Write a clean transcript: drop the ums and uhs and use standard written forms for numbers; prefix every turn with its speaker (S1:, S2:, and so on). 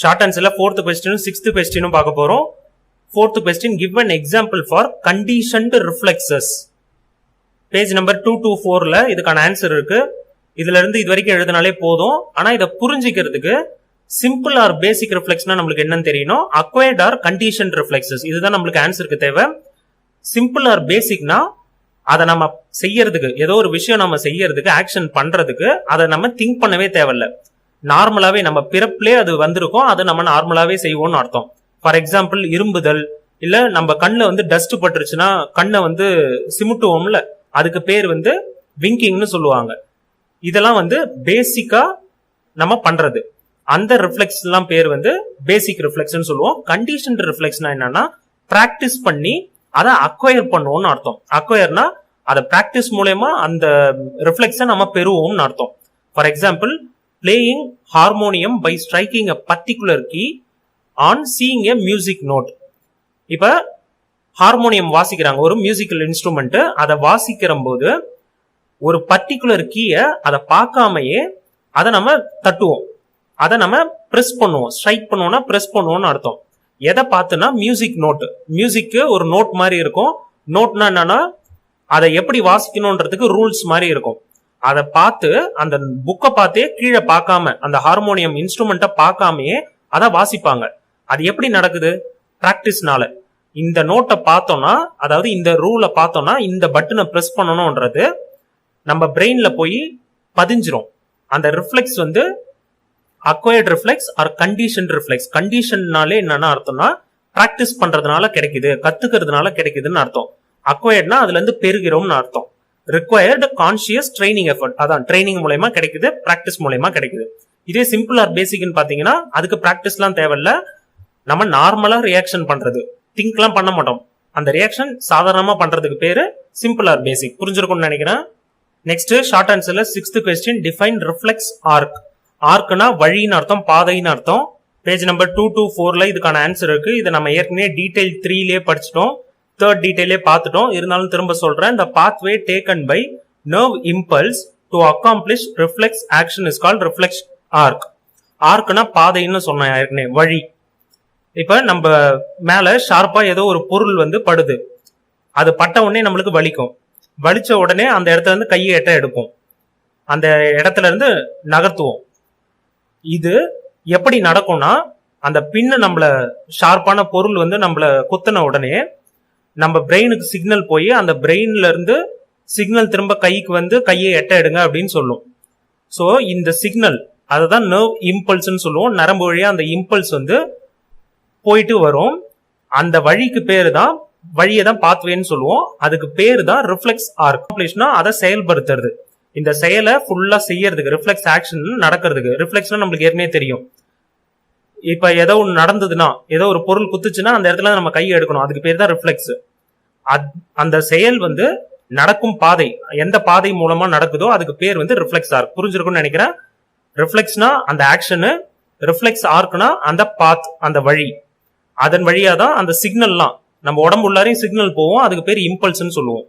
S1: Short ஆன்சர்ல 4th கொஸ்டினும் 6th கொஸ்டினும் பார்க்க போறோம். 4th question, give an example for conditioned reflexes. Page number 224ல இதுக்கான answer இருக்கு. இதுல இருந்து இது வரைக்கும் எழுதினாலே போதும். ஆனா இதை புரிஞ்சுக்கிறதுக்கு சிம்பிள் ஆர் பேசிக் ரிஃப்ளெக்ஸ்னா நம்மளுக்கு என்னன்னு தெரியணும். அக்வயர்ட் ஆர் கண்டிஷன் ரிஃப்ளெக்சஸ், இதுதான் நம்மளுக்கு ஆன்சருக்கு தேவை. சிம்பிள் ஆர் பேசிக்னா அதை நம்ம செய்யறதுக்கு, ஏதோ ஒரு விஷயம் நம்ம செய்யறதுக்கு, ஆக்ஷன் பண்றதுக்கு அதை நம்ம திங்க் பண்ணவே தேவையில்ல. நார்மலாவே நம்ம பிறப்பிலே அது வந்திருக்கும், அதை நம்ம நார்மலாவே செய்வோம்னு அர்த்தம். ஃபார் எக்ஸாம்பிள், இரும்புதல், இல்ல நம்ம கண்ணுல வந்து டஸ்ட் பட்டுருச்சுன்னா கண்ணை வந்து சிமுட்டுவோம்ல, அதுக்கு பேர் வந்து விங்கிங்னு சொல்லுவாங்க. இதெல்லாம் வந்து பேசிக்கா நம்ம பண்றது. அந்த ரிஃப்ளெக்ஸ் எல்லாம் பேர் வந்து பேசிக் ரிஃப்ளெக்ஸ்னு சொல்லுவோம். கண்டிஷன் ரிஃப்ளெக்ஸ்னா என்னன்னா, பிராக்டிஸ் பண்ணி அதை அக்வயர் பண்ணுவோம்னு அர்த்தம். அக்வயர்னா அதை பிராக்டிஸ் மூலமா அந்த ரிஃப்ளெக்ஸை நம்ம பெறுவோம்னு அர்த்தம். For example, playing harmonium by striking a particular key on seeing a music note. இப்ப ஹார்மோனியம் வாசிக்கிறாங்க, ஒரு மியூசிக்கல் இன்ஸ்ட்ருமெண்ட். அதை வாசிக்கிற போது ஒரு பர்டிகுலர் கீயை அதை பார்க்காமையே அதை நம்ம தட்டுவோம், அதை நம்ம பிரஸ் பண்ணுவோம். ஸ்ட்ரைக் பண்ணுவோம்னா பிரஸ் பண்ணுவோம்னு அர்த்தம். எதை பார்த்துனா மியூசிக் நோட். மியூசிக்கு ஒரு நோட் மாதிரி இருக்கும். நோட்னா என்னன்னா, அதை எப்படி வாசிக்கணும்ன்றதுக்கு ரூல்ஸ் மாதிரி இருக்கும். அதை பார்த்து அந்த புக்கை பார்த்தே கீழே பார்க்காம, அந்த ஹார்மோனியம் இன்ஸ்ட்ருமெண்ட்டை பார்க்காமையே அதை வாசிப்பாங்க. அது எப்படி நடக்குது? பிராக்டிஸ்னால. இந்த நோட்டை பார்த்தோம்னா, அதாவது இந்த ரூலை பார்த்தோம்னா இந்த பட்டனை பிரஸ் பண்ணணும்ன்றது நம்ம பிரெயின்ல போய் பதிஞ்சிரும். அந்த ரிஃப்ளெக்ஸ் வந்து acquired reflex or condition reflex. கண்டிஷன்னாலே என்னன்னா அர்த்தம்னா, பிராக்டிஸ் பண்றதுனால கிடைக்குது, கத்துக்கிறதுனால கிடைக்குதுன்னு அர்த்தம். அக்வயர்ட்னா அதுல இருந்து பெறுகிறோம்னு அர்த்தம். ரிக்வயர்டு கான்சியஸ் ட்ரைனிங் எஃபர்ட், அதான் ட்ரைனிங் மூலமா கிடைக்குது, பிராக்டிஸ் மூலமா கிடைக்குது. இதே சிம்பிள் ஆர் பேசிக்னு பாத்தீங்கன்னா அதுக்கு பிராக்டிஸ்லாம் தேவையில்ல. நம்ம நார்மலா ரியாக்ஷன் பண்றது, திங்க்லாம் பண்ண மாட்டோம். அந்த ரியாக்ஷன் சாதாரணமா பண்றதுக்கு பேரு சிம்பிள் ஆர் பேசிக். புரிஞ்சிருக்கும்னு நினைக்கிறேன். நெக்ஸ்ட் ஷார்ட் ஆன்சர்ல 6th question, define reflex arc. ஆர்க்னா வழின்னு அர்த்தம், பாதைன்னு அர்த்தம். பேஜ் நம்பர் 224ல இதுக்கான ஆன்சர் இருக்கு. இதை நம்ம ஏற்கனவே டீடைல் 3லயே படிச்சிட்டோம், 3rd டீடைலே பார்த்துட்டோம். இருந்தாலும் திரும்ப சொல்றேன். the pathway taken by nerve impulse to accomplish reflex action is called reflex arc. ஆர்க்னா பாதைன்னு சொன்னேன் ஏற்கனவே, வழி. இப்ப நம்ம மேல ஷார்ப்பா ஏதோ ஒரு பொருள் வந்து படுது, அது பட்ட உடனே நம்மளுக்கு வலிக்கும். வலிச்ச உடனே அந்த இடத்துல இருந்து கையை எட்ட எடுப்போம், அந்த இடத்துல இருந்து நகர்த்துவோம். இது எப்படி நடக்கும்னா, அந்த பின்னு நம்மள ஷார்ப்பான பொருள் வந்து நம்மள குத்தின உடனே நம்ம பிரெயினுக்கு சிக்னல் போய் அந்த பிரெயின்ல இருந்து சிக்னல் திரும்ப கைக்கு வந்து கையை எட்ட எடுங்க அப்படின்னு சொல்லும். ஸோ இந்த சிக்னல், அதுதான் நர்வ் இம்பல்ஸ்ன்னு சொல்லுவோம். நரம்பு வழியா அந்த இம்பல்ஸ் வந்து போயிட்டு வரும். அந்த வழிக்கு பேரு தான், வழியை தான் பாத்வேன்னு சொல்லுவோம். அதுக்கு பேரு தான் ரிஃப்ளெக்ஸ் ஆர்க். அதை செயல்படுத்துறது, இந்த செயலை ஃபுல்லா செய்யறதுக்கு, ரிஃப்ளெக்ஸ் ஆக்ஷன் நடக்கிறதுக்கு. ரிஃப்ளெக்ஸ்னா நம்மளுக்கு ஏற்கனவே தெரியும். இப்ப ஏதோ ஒன்று நடந்ததுன்னா, ஏதோ ஒரு பொருள் குத்துச்சுன்னா அந்த இடத்துல நம்ம கையை எடுக்கணும், அதுக்கு பேர் தான் ரிஃப்ளெக்ஸ். அந்த செயல் வந்து நடக்கும் பாதை, எந்த பாதை மூலமா நடக்குதோ அதுக்கு பேர் வந்து ரிஃப்ளெக்ஸ் ஆர்க். புரிஞ்சிருக்கும்னு நினைக்கிறேன். ரிஃப்ளெக்ஸ்னா அந்த ஆக்ஷனு, ரிஃப்ளெக்ஸ் ஆர்க்னா அந்த பாத், அந்த வழி. அதன் வழியா தான் அந்த சிக்னல்லாம் நம்ம உடம்பு உள்ளாரையும் சிக்னல் போவோம், அதுக்கு பேர் இம்பல்ஸ்ன்னு சொல்லுவோம்.